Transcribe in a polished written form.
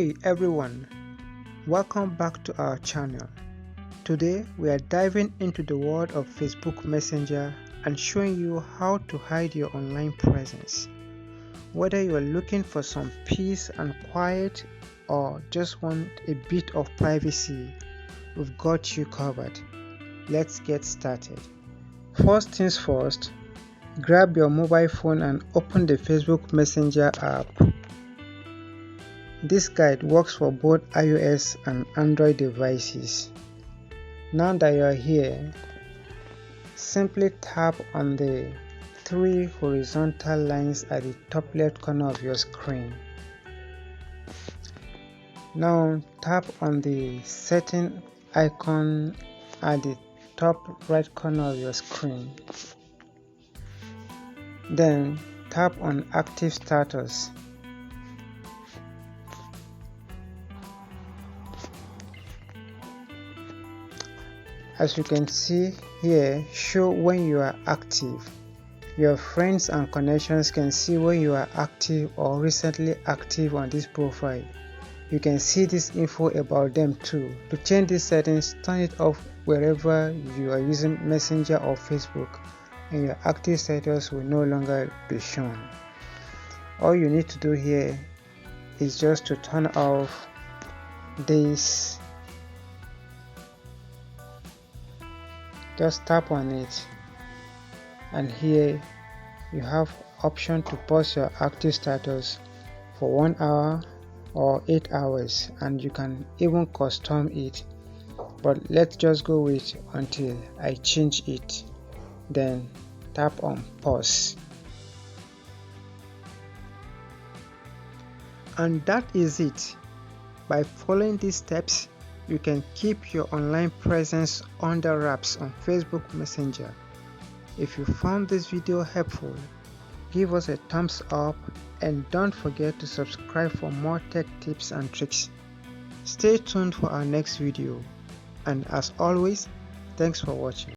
Hey everyone, welcome back to our channel. Today we are diving into the world of Facebook Messenger and showing you how to hide your online presence. Whether you are looking for some peace and quiet or just want a bit of privacy, we've got you covered. Let's get started. First things first, grab your mobile phone and open the Facebook Messenger app. This guide works for both iOS and Android devices. Now that you are here, simply tap on the three horizontal lines at the top left corner of your screen. Now tap on the setting icon at the top right corner of your screen. Then tap on Active Status. As you can see here, show when you are active. Your friends and connections can see when you are active or recently active on this profile. You can see this info about them too. To change these settings, turn it off wherever you are using Messenger or Facebook, and your active status will no longer be shown. All you need to do here is just to turn off this. Just tap on it, and here you have option to pause your active status for 1 hour or 8 hours, and you can even custom it, but let's just go with until I change it. Then tap on pause, and that is it. By following these steps, you can keep your online presence under wraps on Facebook Messenger. If you found this video helpful, give us a thumbs up and don't forget to subscribe for more tech tips and tricks. Stay tuned for our next video, and as always, thanks for watching.